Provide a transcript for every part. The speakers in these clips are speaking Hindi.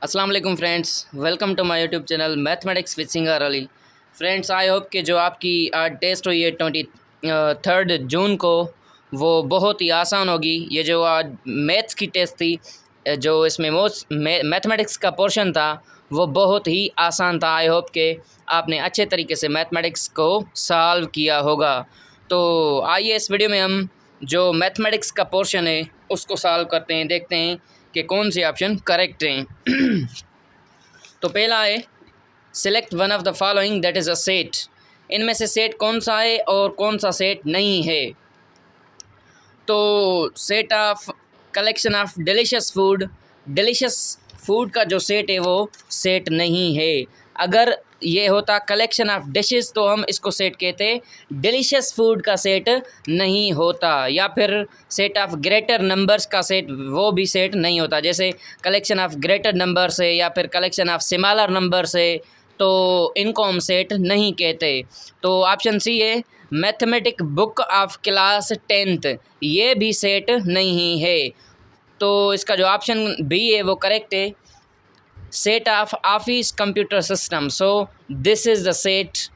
अस्सलाम वालेकुम friends, welcome to my YouTube channel mathematics with singer Ali. Friends, I hope कि जो आपकी आज टेस्ट हुई है 23 जून को, वो बहुत ही आसान होगी। ये जो आज मैथ्स की टेस्ट थी, जो इसमें मोस्ट मैथमेटिक्स का पोर्शन था, वो बहुत ही आसान था। आई होप कि आपने अच्छे तरीके से मैथमेटिक्स को सॉल्व किया होगा। तो आइए इस वीडियो में हम जो मैथमेटिक्स का पोर्शन है उसको सॉल्व करते हैं, देखते हैं कि कौन से ऑप्शन करेक्ट हैं। तो पहला है select one of the following that is a set. इनमें से सेट कौन सा है और कौन सा सेट नहीं है। तो set of collection of delicious food का जो सेट है वो सेट नहीं है। अगर ये होता कलेक्शन ऑफ डिशेस तो हम इसको सेट कहते, डिलीशियस फूड का सेट नहीं होता। या फिर सेट ऑफ ग्रेटर नंबर्स का सेट, वो भी सेट नहीं होता। जैसे कलेक्शन ऑफ ग्रेटर नंबर्स है या फिर कलेक्शन ऑफ स्मॉलर नंबर्स है, तो इनको हम सेट नहीं कहते। तो ऑप्शन सी है mathematic book of class 10th, ये भी सेट नहीं है। तो इसका जो ऑप्शन बी है वो करेक्ट है, set of office computer system. So this is the set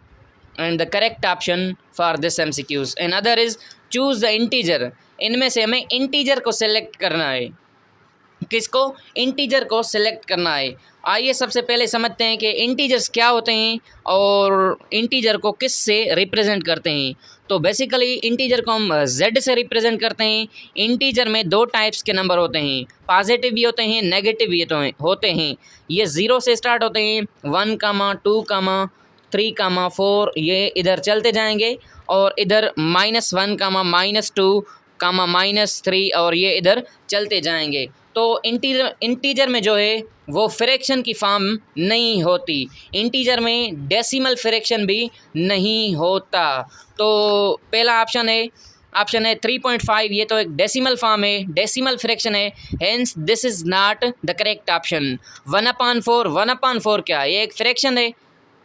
and the correct option for this MCQs. And other is choose the integer. इनमें से हमें इंटीजर को सेलेक्ट करना है। किसको? इंटीजर को सिलेक्ट करना है। आइए सबसे पहले समझते हैं कि इंटीजर्स क्या होते हैं और इंटीजर को किस से रिप्रेजेंट करते हैं। तो बेसिकली इंटीजर को हम जेड से रिप्रेजेंट करते हैं। इंटीजर में दो टाइप्स के नंबर होते हैं, पॉजिटिव भी होते हैं, नेगेटिव भी होते हैं। ये 0 से स्टार्ट होते हैं, 1, 2, 3, 4, ये इधर चलते जाएंगे और इधर -1, -2, -3 और ये इधर चलते जाएंगे। तो इंटीजर में जो है वो फ्रैक्शन की फॉर्म नहीं होती। इंटीजर में डेसिमल फ्रैक्शन भी नहीं होता। तो पहला ऑप्शन है 3.5, ये तो एक डेसिमल फॉर्म है, डेसिमल फ्रैक्शन है, hence this is not the correct option. 1/4 क्या है? ये एक फ्रैक्शन है,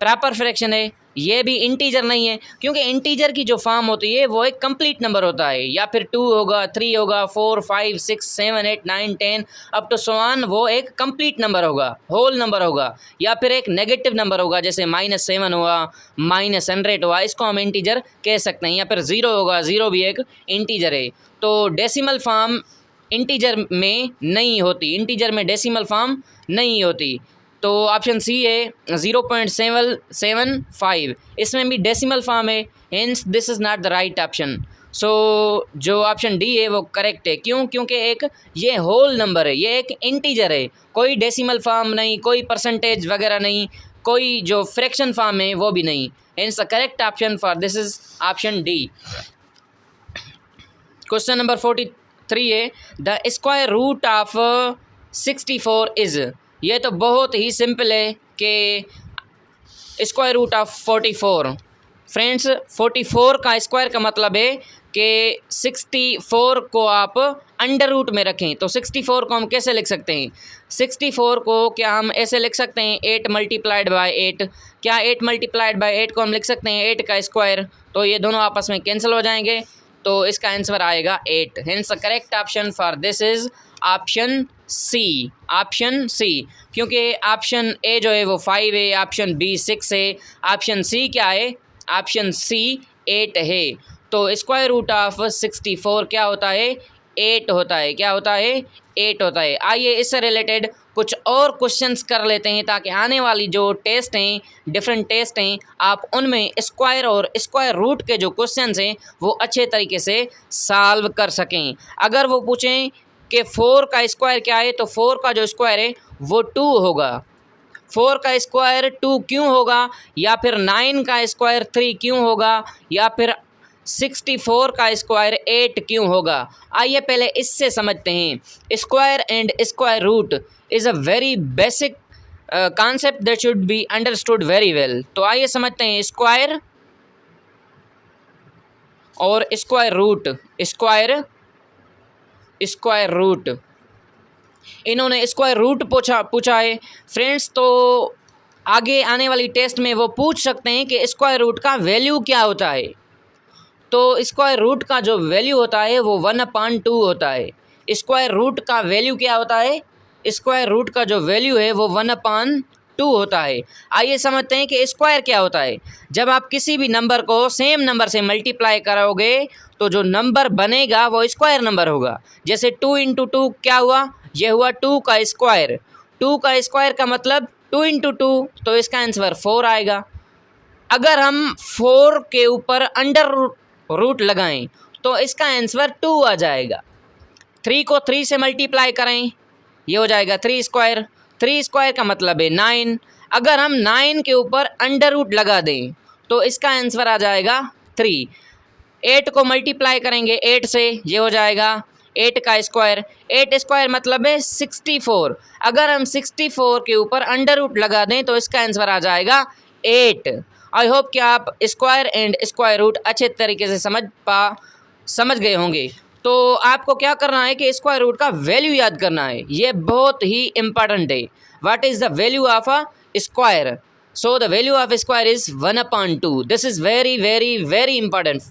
प्रॉपर फ्रैक्शन है, ये भी इंटीजर नहीं है। क्योंकि इंटीजर की जो फॉर्म होती है वो एक कंप्लीट नंबर होता है, या फिर 2 होगा, 3 होगा, 4, 5, 6, 7, 8, 9, 10 अप टू सो ऑन, वो एक कंप्लीट नंबर होगा, होल नंबर होगा। या फिर एक नेगेटिव नंबर होगा, जैसे -7 हुआ, -100 हुआ, इसको हम इंटीजर कह सकते हैं। या फिर 0 होगा, 0 भी एक इंटीजर है। तो डेसिमल फॉर्म इंटीजर में नहीं होती, इंटीजर में डेसिमल फॉर्म नहीं होती। तो ऑप्शन सी है 0.775, इसमें भी डेसिमल फॉर्म है, hence this is not the right option. So जो ऑप्शन डी है वो करेक्ट है। क्यों? क्योंकि एक ये होल नंबर है, ये एक इंटीजर है, कोई डेसिमल फॉर्म नहीं, कोई परसेंटेज वगैरह नहीं, कोई जो फ्रैक्शन फॉर्म है वो भी नहीं। Hence the correct option for this is option D. Question number 43 है the square root of 64 is. ये तो बहुत ही सिंपल है कि स्क्वायर रूट ऑफ 44। फ्रेंड्स, 44 का स्क्वायर का मतलब है कि 64 को आप अंडर रूट में रखें। तो 64 को हम कैसे लिख सकते हैं? 64 को क्या हम ऐसे लिख सकते हैं 8 × 8? क्या 8 × 8 को हम लिख सकते हैं 8 का स्क्वायर? तो ये दोनों आपस में कैंसिल हो जाएंगे, तो इसका आंसर आएगा 8। Hence the correct option for this is option C, option C. क्योंकि ऑप्शन ए जो है वो 5 है, ऑप्शन बी 6 है, ऑप्शन सी क्या है? ऑप्शन सी 8 है। तो स्क्वायर रूट ऑफ 64 क्या होता है? 8 होता है। क्या होता है? 8 होता है। आइए इससे रिलेटेड कुछ और क्वेश्चंस कर लेते हैं, ताकि आने वाली जो टेस्ट हैं, डिफरेंट टेस्ट हैं, आप उनमें स्क्वायर और स्क्वायर रूट के जो क्वेश्चंस हैं वो अच्छे तरीके से सॉल्व कर सकें। अगर वो पूछें कि 4 का स्क्वायर क्या है, तो 4 का जो स्क्वायर है वो 2 होगा। 4 का स्क्वायर 2 क्यों होगा? या फिर 9 का स्क्वायर 3 क्यों होगा? या फिर 64 का स्क्वायर 8 क्यों होगा? आइए पहले इससे समझते हैं। Square and square root is a very basic concept that should be understood very well. तो आइए समझते हैं स्क्वायर और स्क्वायर रूट। स्क्वायर रूट, इन्होंने स्क्वायर रूट पूछा है फ्रेंड्स। तो आगे आने वाली टेस्ट में वो पूछ सकते हैं कि स्क्वायर रूट का वैल्यू क्या होता है। तो स्क्वायर रूट का जो वैल्यू होता है वो 1/2 होता है। स्क्वायर रूट का वैल्यू क्या होता है? स्क्वायर रूट का जो वैल्यू है वो 1/2 होता है। आइए समझते हैं कि स्क्वायर क्या होता है। जब आप किसी भी नंबर को सेम नंबर से मल्टीप्लाई करोगे तो जो नंबर बनेगा वो स्क्वायर नंबर होगा। जैसे 2 × 2 क्या हुआ, ये हुआ 2 का स्क्वायर। 2 का स्क्वायर का मतलब 2 × 2, तो इसका आंसर 4 आएगा। अगर हम 4 के ऊपर अंडर रूट लगाएं तो इसका आंसर 2 आ जाएगा। 3 को 3 से मल्टीप्लाई करें, ये हो जाएगा 3 स्क्वायर। 3 स्क्वायर का मतलब है 9। अगर हम 9 के ऊपर अंडर रूट लगा दें तो इसका आंसर आ जाएगा 3। 8 को मल्टीप्लाई करेंगे 8 से, ये हो जाएगा 8 का स्क्वायर। 8 स्क्वायर मतलब है 64। अगर हम 64 के ऊपर अंडर रूट लगा दें तो इसका आंसर आ जाएगा 8। आई होप कि आप स्क्वायर एंड स्क्वायर रूट अच्छे तरीके से समझ गए होंगे। तो आपको क्या करना है कि स्क्वायर रूट का वैल्यू याद करना है, ये बहुत ही इंपॉर्टेंट है। What is the value of a square? So the value of square is 1/2। This is very very very important.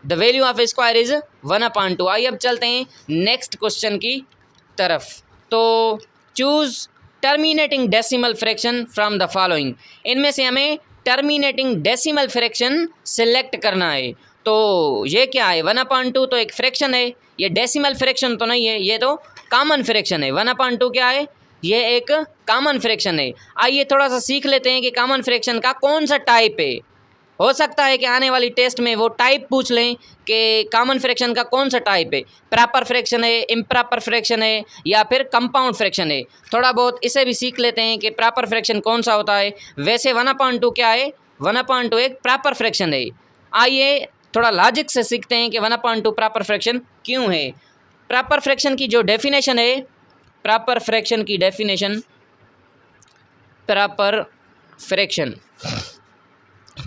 The value of square is 1/2। आइए अब चलते हैं नेक्स्ट क्वेश्चन की तरफ। तो choose terminating decimal fraction from the following. इनमें से हमें टर्मिनेटिंग डेसिमल फ्रैक्शन सिलेक्ट करना है। तो ये क्या है, 1/2 तो एक फ्रैक्शन है, ये डेसिमल फ्रैक्शन तो नहीं है, ये तो कॉमन फ्रैक्शन है। 1/2 क्या है, ये एक कॉमन फ्रैक्शन है। आइए थोड़ा सा सीख लेते हैं कि कॉमन फ्रैक्शन का कौन सा टाइप है। हो सकता है कि आने वाली टेस्ट में वो टाइप पूछ लें कि कॉमन फ्रैक्शन का कौन सा टाइप है, प्रॉपर फ्रैक्शन है, इम्प्रॉपर फ्रैक्शन है या फिर कंपाउंड फ्रैक्शन है। थोड़ा बहुत इसे भी सीख लेते हैं कि प्रॉपर फ्रैक्शन कौन सा होता है। वैसे 1/2 क्या है, 1/2 एक प्रॉपर फ्रैक्शन है। आइए थोड़ा लॉजिक से सीखते हैं कि 1/2 प्रॉपर फ्रैक्शन क्यों है। प्रॉपर फ्रैक्शन की जो डेफिनेशन है, प्रॉपर फ्रैक्शन की डेफिनेशन, प्रॉपर फ्रैक्शन,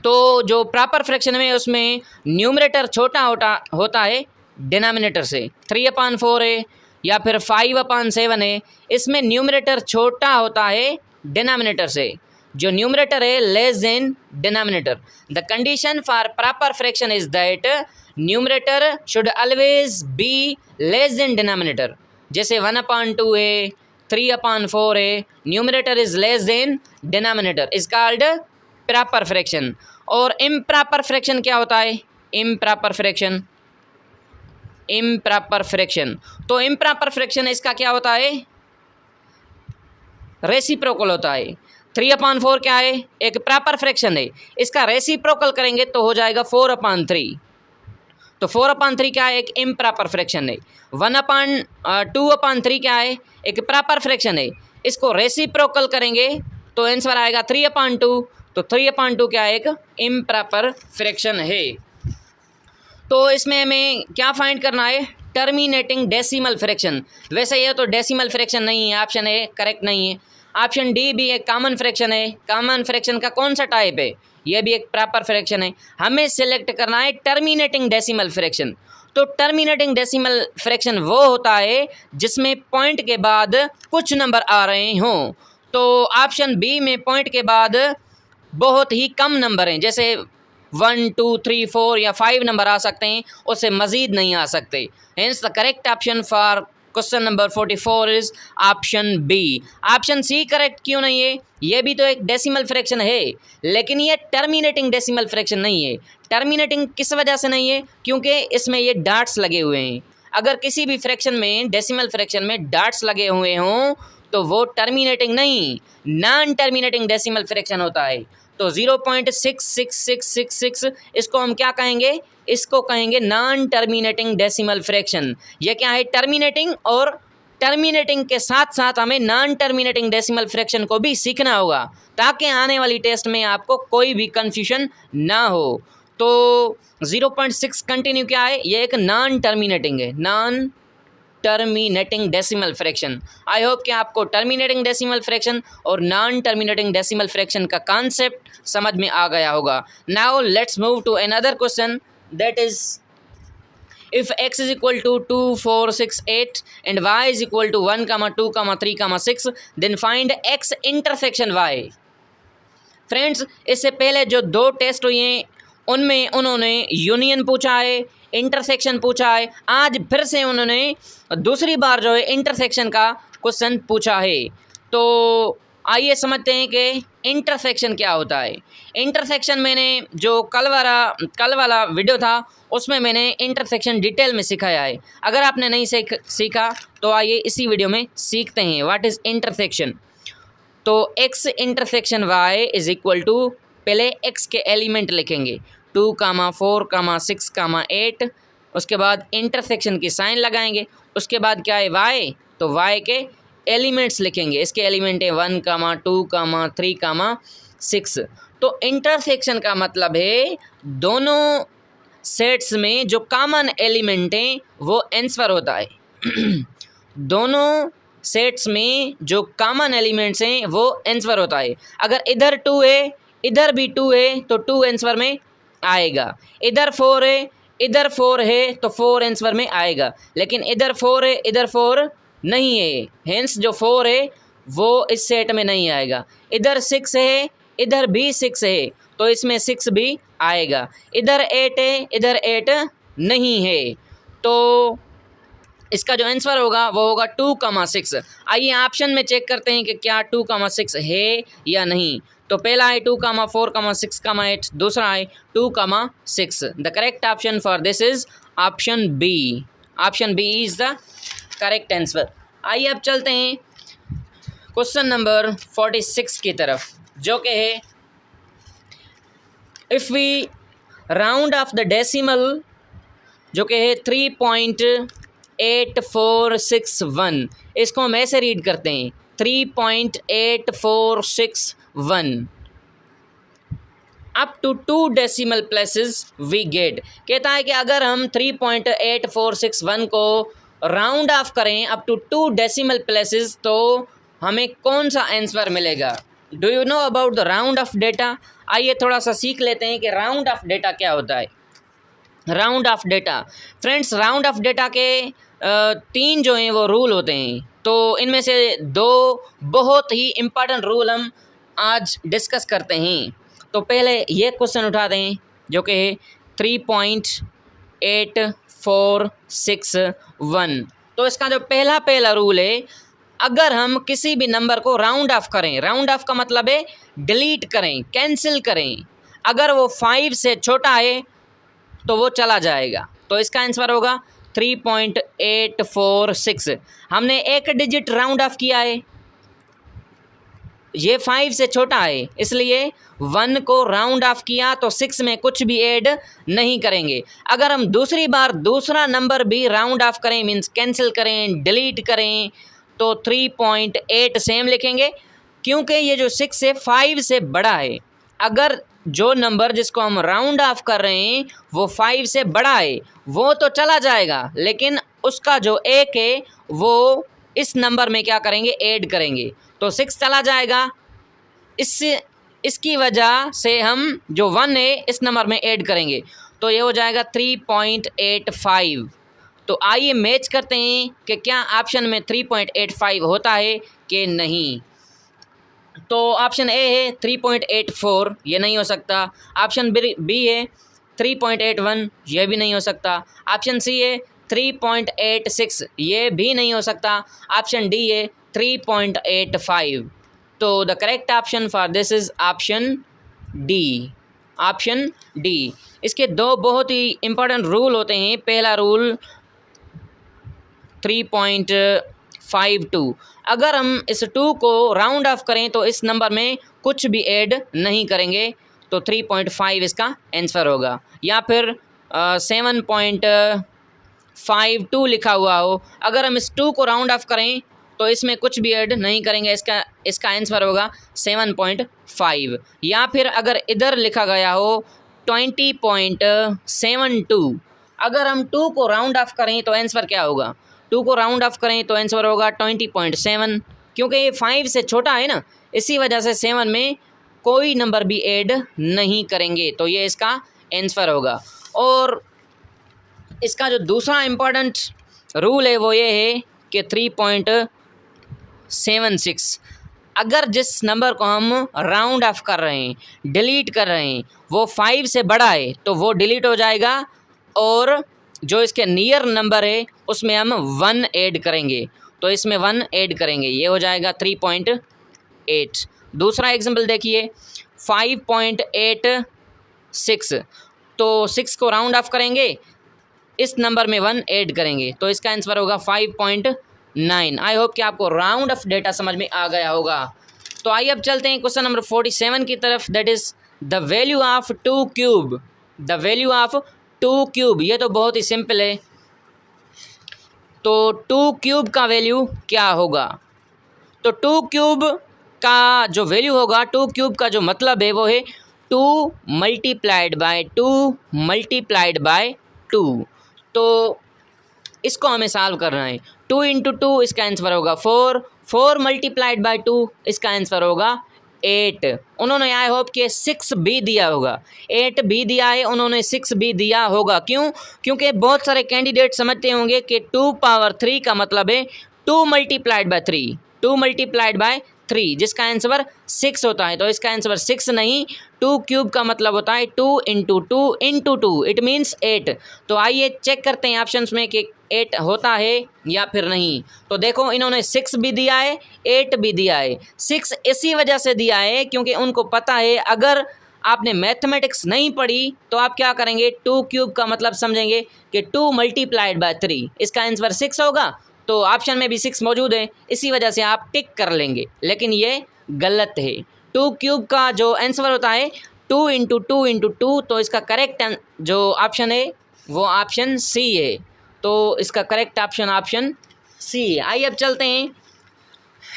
तो जो प्रॉपर फ्रैक्शन में उसमें न्यूमरेटर छोटा होता है डिनोमिनेटर से। 3/4 है या फिर 5/7 है, इसमें न्यूमरेटर छोटा होता है डिनोमिनेटर से। जो न्यूमरेटर है less than denominator. The condition for proper fraction is that numerator should always be less than denominator. जैसे 1/2 है, 3/4 है, numerator is less than denominator, is called proper fraction. और इम्प्रॉपर फ्रैक्शन क्या होता है, इम्प्रॉपर फ्रैक्शन, इम्प्रॉपर फ्रैक्शन, तो इम्प्रॉपर फ्रैक्शन इसका क्या होता है, रेसिप्रोकल होता है। 3/4 क्या है, एक प्रॉपर फ्रैक्शन है, इसका रेसिप्रोकल करेंगे तो हो जाएगा 4/3। तो 4/3 क्या है, एक इम्प्रॉपर फ्रैक्शन है। 2/3 क्या है, एक प्रॉपर फ्रैक्शन है, इसको रेसिप्रोकल करेंगे तो आंसर आएगा 3/2। तो 3/2 क्या है, एक इम्प्रॉपर फ्रैक्शन है। तो इसमें हमें क्या फाइंड करना है, टर्मिनेटिंग डेसिमल फ्रैक्शन। वैसे ये तो डेसिमल फ्रैक्शन नहीं है, ऑप्शन ए करेक्ट नहीं है। ऑप्शन डी भी एक कॉमन फ्रैक्शन है। कॉमन फ्रैक्शन का कौन सा टाइप है, ये भी एक प्रॉपर फ्रैक्शन है। हमें सिलेक्ट करना है टर्मिनेटिंग डेसिमल फ्रैक्शन। तो टर्मिनेटिंग डेसिमल फ्रैक्शन वो होता है जिसमें पॉइंट के बाद कुछ नंबर आ रहे हों। तो ऑप्शन बी में पॉइंट के बाद बहुत ही कम नंबर हैं, जैसे 1, 2, 3, 4 या 5 नंबर आ सकते हैं, उससे मज़ीद नहीं आ सकते। Hence the correct option for question number 44 is option B. Option C correct क्यों नहीं है, ये भी तो एक डेसिमल फ्रैक्शन है, लेकिन ये टर्मिनेटिंग डेसिमल फ्रैक्शन नहीं है। टर्मिनेटिंग किस वजह से नहीं है, क्योंकि इसमें ये डॉट्स लगे हुए हैं। अगर किसी भी फ्रैक्शन में, डेसिमल फ्रैक्शन में डॉट्स लगे हुए हों तो वो टर्मिनेटिंग नहीं, नॉन टर्मिनेटिंग डेसिमल फ्रैक्शन होता है। तो 0.66666 इसको हम क्या कहेंगे, इसको कहेंगे नॉन टर्मिनेटिंग डेसिमल फ्रैक्शन। ये क्या है, टर्मिनेटिंग, और टर्मिनेटिंग के साथ साथ हमें नॉन टर्मिनेटिंग डेसिमल फ्रैक्शन को भी सीखना होगा ताकि आने वाली टेस्ट में आपको कोई भी कन्फ्यूजन ना हो। तो 0.6 कंटिन्यू क्या है, ये एक नॉन टर्मिनेटिंग है, non terminating decimal fraction. I hope कि आपको टर्मिनेटिंग डेसिमल फ्रैक्शन और नॉन टर्मिनेटिंग डेसिमल फ्रैक्शन का कॉन्सेप्ट समझ में आ गया होगा। Now let's move to another question, that is if x is equal to 2, 4, 6, 8 and y is equal to 1, 2, 3, 6, then find x intersection y। Friends, इससे पहले जो 2 टेस्ट हुए हैं उनमें उन्होंने यूनियन पूछा है, इंटरसेक्शन पूछा है। आज फिर से उन्होंने दूसरी बार जो है इंटरसेक्शन का क्वेश्चन पूछा है। तो आइए समझते हैं कि इंटरसेक्शन क्या होता है। इंटरसेक्शन मैंने जो कल वाला वीडियो था उसमें मैंने इंटरसेक्शन डिटेल में सिखाया है। अगर आपने नहीं सीखा तो आइए इसी वीडियो में सीखते हैं व्हाट इज़ इंटरसेक्शन। तो x intersection y is equal to, पहले x के एलिमेंट लिखेंगे 2, 4, 6, 8। उसके बाद इंटरसेक्शन की साइन लगाएंगे। उसके बाद क्या है y, तो y के एलिमेंट्स लिखेंगे। इसके एलिमेंट है 1, 2, 3, 6। तो इंटरसेक्शन का मतलब है दोनों सेट्स में जो कॉमन एलिमेंट हैं वो आंसर होता है। दोनों सेट्स में जो कॉमन एलिमेंट्स हैं वो आंसर होता है। अगर इधर 2 है, इधर भी 2 है, तो 2 आंसर में आएगा। इधर 4 है, इधर 4 है, तो 4 आंसर में आएगा। लेकिन इधर 4 है, इधर 4 नहीं है, हेंस जो 4 है वो इस सेट में नहीं आएगा। इधर 6 है, इधर भी 6 है, तो इसमें 6 भी आएगा। इधर 8 है, इधर 8 नहीं है, तो इसका जो आंसर होगा वो होगा 2, 6। आइए ऑप्शन में चेक करते हैं कि क्या 2, 6 है या नहीं। तो पहला है 2, 4, 6, 8। दूसरा है 2, 6। The correct option for this is option B. Option B is the correct answer. आइए अब चलते हैं क्वेश्चन नंबर 46 की तरफ, जो कि है if we round off the decimal, जो कि है 3.8461। इसको हम ऐसे रीड करते हैं 3.8461 up to 2 decimal places we get. कहता है कि अगर हम 3.8461 को राउंड ऑफ करें अप टू 2 डेसिमल प्लेसेस तो हमें कौन सा आंसर मिलेगा। Do you know about the round off data? आइए थोड़ा सा सीख लेते हैं कि राउंड ऑफ डेटा क्या होता है। Round off data friends, round off data के 3 जो हैं वो रूल होते हैं। तो इनमें से 2 बहुत ही इम्पॉर्टेंट रूल हम आज डिस्कस करते हैं। तो पहले ये क्वेश्चन उठाते हैं जो कि है 3.8461। तो इसका जो पहला रूल है, अगर हम किसी भी नंबर को राउंड ऑफ करें, राउंड ऑफ का मतलब है डिलीट करें, कैंसिल करें, अगर वो 5 से छोटा है तो वो चला जाएगा। तो इसका आंसर होगा 3.846। हमने एक डिजिट राउंड ऑफ किया है, ये 5 से छोटा है, इसलिए 1 को राउंड ऑफ किया तो 6 में कुछ भी ऐड नहीं करेंगे। अगर हम दूसरी बार दूसरा नंबर भी राउंड ऑफ करें, मीन्स कैंसिल करें, डिलीट करें, तो 3.8 सेम लिखेंगे, क्योंकि ये जो 6 है 5 से बड़ा है। अगर जो नंबर जिसको हम राउंड ऑफ कर रहे हैं वो 5 से बड़ा है वो तो चला जाएगा, लेकिन उसका जो 1 है वो इस नंबर में क्या करेंगे, ऐड करेंगे, तो 6 चला जाएगा। इसकी वजह से हम जो 1 है इस नंबर में ऐड करेंगे, तो ये हो जाएगा 3.85। तो आइए मैच करते हैं कि क्या ऑप्शन में 3.85 होता है कि नहीं। तो ऑप्शन ए है 3.84, ये नहीं हो सकता। ऑप्शन बी है 3.81, ये भी नहीं हो सकता। ऑप्शन सी है 3.86, ये भी नहीं हो सकता। ऑप्शन डी है 3.85। तो the correct option for this is option D. Option D. इसके 2 बहुत ही इम्पोर्टेंट रूल होते हैं। पहला रूल 3.52, अगर हम इस 2 को राउंड ऑफ करें तो इस नंबर में कुछ भी ऐड नहीं करेंगे, तो 3.5 इसका आंसर होगा। या फिर 7.52 लिखा हुआ हो, अगर हम इस 2 को राउंड ऑफ करें तो इसमें कुछ भी ऐड नहीं करेंगे, इसका आंसर होगा 7.5। या फिर अगर इधर लिखा गया हो 20.72, अगर हम 2 को राउंड ऑफ करें तो आंसर क्या होगा, 2 को राउंड ऑफ करें तो आंसर होगा 20.7, क्योंकि ये 5 से छोटा है ना, इसी वजह से 7 में कोई नंबर भी ऐड नहीं करेंगे, तो ये इसका आंसर होगा। और इसका जो दूसरा इम्पोर्टेंट रूल है वो ये है कि 3.76, अगर जिस नंबर को हम राउंड ऑफ कर रहे हैं, डिलीट कर रहे हैं, वो 5 से बड़ा है तो वो डिलीट हो जाएगा, और जो इसके नियर नंबर है उसमें हम 1 ऐड करेंगे, तो इसमें 1 ऐड करेंगे, ये हो जाएगा 3.8। दूसरा एग्जाम्पल देखिए 5.86, तो 6 को राउंड ऑफ करेंगे, इस नंबर में 1 ऐड करेंगे, तो इसका आंसर होगा 5.9। आई होप कि आपको राउंड ऑफ डेटा समझ में आ गया होगा। तो आइए अब चलते हैं क्वेश्चन नंबर 47 की तरफ, that is the value of 2 cube. The value of 2 cube, ये तो बहुत ही सिंपल है। तो 2 क्यूब का वैल्यू क्या होगा? तो 2 क्यूब का जो वैल्यू होगा, 2 क्यूब का जो मतलब है वो है 2 मल्टीप्लाइड बाय 2 मल्टीप्लाइड बाय 2। तो इसको हमें सॉल्व करना है। 2 इंटू 2, इसका आंसर होगा 4। 4 मल्टीप्लाइड बाय 2, इसका आंसर होगा 8। उन्होंने आई होप कि 6 भी दिया होगा, 8 भी दिया है, उन्होंने 6 भी दिया होगा। क्यों? क्योंकि बहुत सारे कैंडिडेट समझते होंगे कि 2 पावर 3 का मतलब है 2 मल्टीप्लाइड बाय 3, 2 मल्टीप्लाइड बाय 3, जिसका आंसर 6 होता है। तो इसका आंसर 6 नहीं, 2 क्यूब का मतलब होता है 2 इंटू 2 इंटू 2, इट मीन्स 8। तो आइए चेक करते हैं ऑप्शंस में कि 8 होता है या फिर नहीं। तो देखो इन्होंने 6 भी दिया है, 8 भी दिया है। 6 इसी वजह से दिया है क्योंकि उनको पता है अगर आपने मैथमेटिक्स नहीं पढ़ी तो आप क्या करेंगे, 2 क्यूब का मतलब समझेंगे कि 2 मल्टीप्लाइड बाय 3, इसका आंसर 6 होगा। तो ऑप्शन में भी 6 मौजूद है, इसी वजह से आप टिक कर लेंगे, लेकिन ये गलत है। 2 क्यूब का जो आंसर होता है 2 इंटू 2 इंटू 2, तो इसका करेक्ट जो ऑप्शन है वो ऑप्शन सी है। तो इसका करेक्ट ऑप्शन सी है। आइए अब चलते हैं,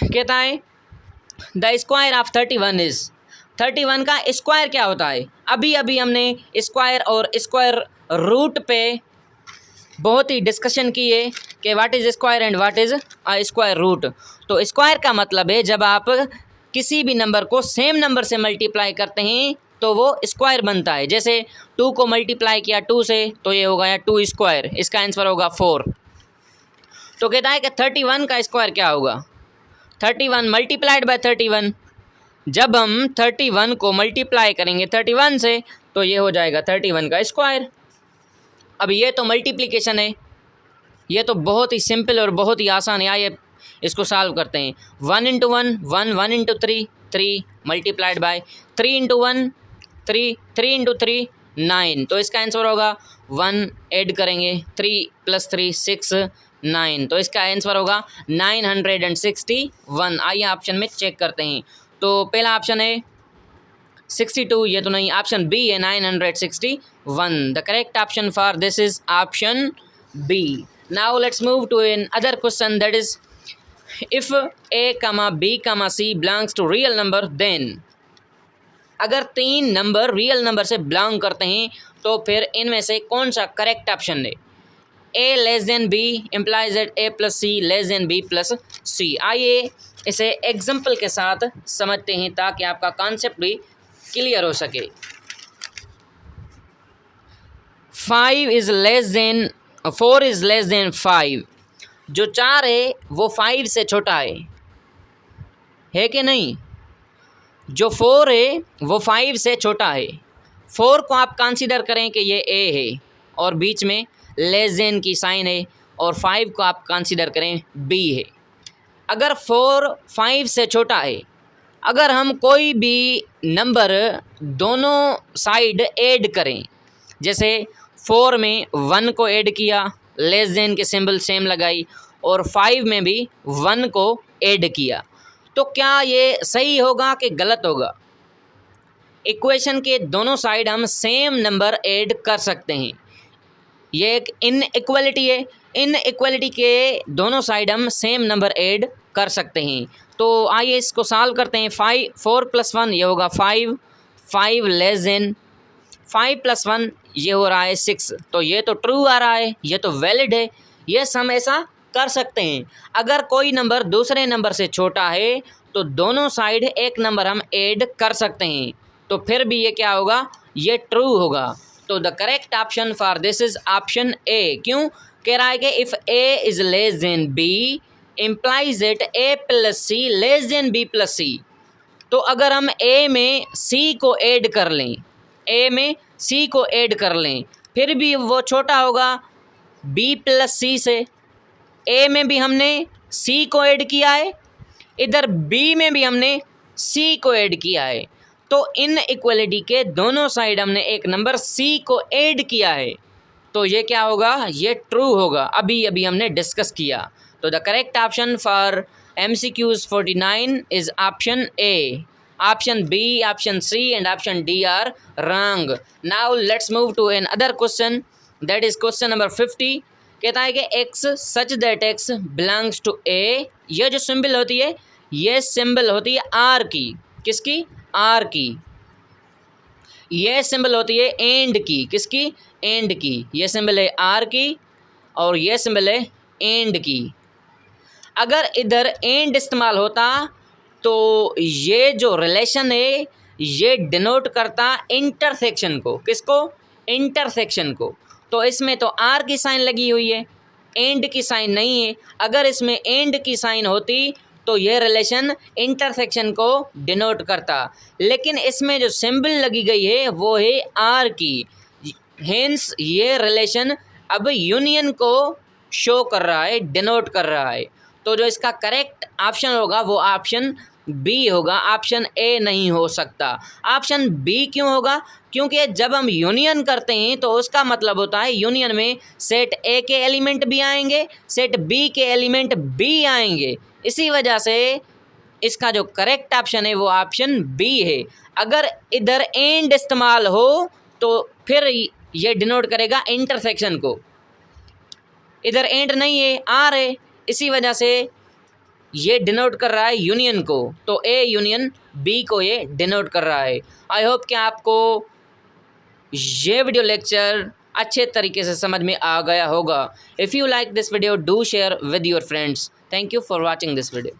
कहता है द स्क्वायर ऑफ 31 इज़, 31 का स्क्वायर क्या होता है? अभी अभी हमने स्क्वायर और स्क्वायर रूट पे बहुत ही डिस्कशन की है कि what is square and what is square root. तो स्क्वायर का मतलब है जब आप किसी भी नंबर को सेम नंबर से मल्टीप्लाई करते हैं तो वो स्क्वायर बनता है। जैसे 2 को मल्टीप्लाई किया 2 से तो ये हो गया 2 स्क्वायर, इसका आंसर होगा 4। तो कहता है कि 31 का स्क्वायर क्या होगा? 31 मल्टीप्लाइड बाय 31, जब हम 31 को मल्टीप्लाई करेंगे 31 से तो ये हो जाएगा 31 का स्क्वायर। अब ये तो मल्टीप्लिकेशन है, ये तो बहुत ही सिंपल और बहुत ही आसान है। आइए इसको सॉल्व करते हैं। 1 into 1 1, 1 into 3 3 multiplied by 3 into 1 3, 3 into 3 9, तो इसका आंसर होगा 1 ऐड करेंगे 3 प्लस 3 6 9, तो इसका आंसर होगा 961। आइए ऑप्शन में चेक करते हैं। तो पहला ऑप्शन है 62, ये तो नहीं, ऑप्शन बी है 961। The correct option for this is option B. Now let's move to another question, that is if A comma B comma C belongs to real number then, अगर 3 नंबर रियल नंबर से बिलोंग करते हैं तो फिर इनमें से कौन सा करेक्ट ऑप्शन है? A less than B implies that A plus C less than B plus C. आइए इसे एग्जाम्पल के साथ समझते हैं ताकि आपका कॉन्सेप्ट भी क्लियर हो सके। 4 इज़ लेस देन 5, जो 4 है वो 5 से छोटा है कि नहीं? जो 4 है वो 5 से छोटा है। 4 को आप कंसीडर करें कि ये ए है और बीच में लेस देन की साइन है, और 5 को आप कंसीडर करें बी है। अगर 4 5 से छोटा है, अगर हम कोई भी नंबर दोनों साइड ऐड करें, जैसे 4 में 1 को ऐड किया, लेस देन के सिंबल सेम लगाई, और 5 में भी 1 को ऐड किया, तो क्या ये सही होगा कि गलत होगा? इक्वेशन के दोनों साइड हम सेम नंबर ऐड कर सकते हैं, ये एक इनइक्वालिटी है। इनइक्वालिटी के दोनों साइड हम सेम नंबर ऐड कर सकते हैं। तो आइए इसको सॉल्व करते हैं। 4 + 1 ये होगा 5, 5 लेस देन 5 + 1 ये हो रहा है 6, तो ये तो ट्रू आ रहा है, ये तो वैलिड है, ये हम ऐसा कर सकते हैं। अगर कोई नंबर दूसरे नंबर से छोटा है तो दोनों साइड एक नंबर हम ऐड कर सकते हैं, तो फिर भी ये क्या होगा? ये ट्रू होगा। तो the correct option for this is option A. क्यों कह रहा है कि if A is less than B implies that A plus C less than B plus C. तो अगर हम ए में सी को ऐड कर लें, ए में सी को ऐड कर लें, फिर भी वो छोटा होगा बी प्लस सी से। ए में भी हमने सी को ऐड किया है, इधर बी में भी हमने सी को ऐड किया है, तो इन इक्वलिटी के दोनों साइड हमने एक नंबर सी को ऐड किया है, तो ये क्या होगा, ये ट्रू होगा। अभी अभी हमने डिस्कस किया। तो the correct option for MCQs 49 is option A, option B, option C and option D are wrong. Now let's move to another question, that is question number 50। कहता है कि X such that X belongs to A, ये जो सिंबल होती है ये सिंबल होती है आर की, किसकी, आर की। ये सिंबल होती है एंड की, किसकी, एंड की। ये सिंबल है आर की और ये सिंबल है एंड की। अगर इधर एंड इस्तेमाल होता तो ये जो रिलेशन है ये डिनोट करता इंटरसेक्शन को, किसको, इंटरसेक्शन को। तो इसमें तो आर की साइन लगी हुई है, एंड की साइन नहीं है। अगर इसमें एंड की साइन होती तो ये रिलेशन इंटरसेक्शन को डिनोट करता, लेकिन इसमें जो सिंबल लगी गई है वो है आर की, हेंस ये रिलेशन अब यूनियन को शो कर रहा है, डिनोट कर रहा है। तो जो इसका करेक्ट ऑप्शन होगा वो ऑप्शन बी होगा, ऑप्शन ए नहीं हो सकता। ऑप्शन बी क्यों होगा, क्योंकि जब हम यूनियन करते हैं तो उसका मतलब होता है यूनियन में सेट ए के एलिमेंट भी आएंगे, सेट बी के एलिमेंट भी आएंगे। इसी वजह से इसका जो करेक्ट ऑप्शन है वो ऑप्शन बी है। अगर इधर एंड इस्तेमाल हो तो फिर ये डिनोट करेगा इंटरसेक्शन को, इधर एंड नहीं है, आर है, इसी वजह से ये डिनोट कर रहा है यूनियन को। तो ए यूनियन बी को ये डिनोट कर रहा है। आई होप कि आपको ये वीडियो लेक्चर अच्छे तरीके से समझ में आ गया होगा। If you like this video do share with your friends. Thank you for watching this video.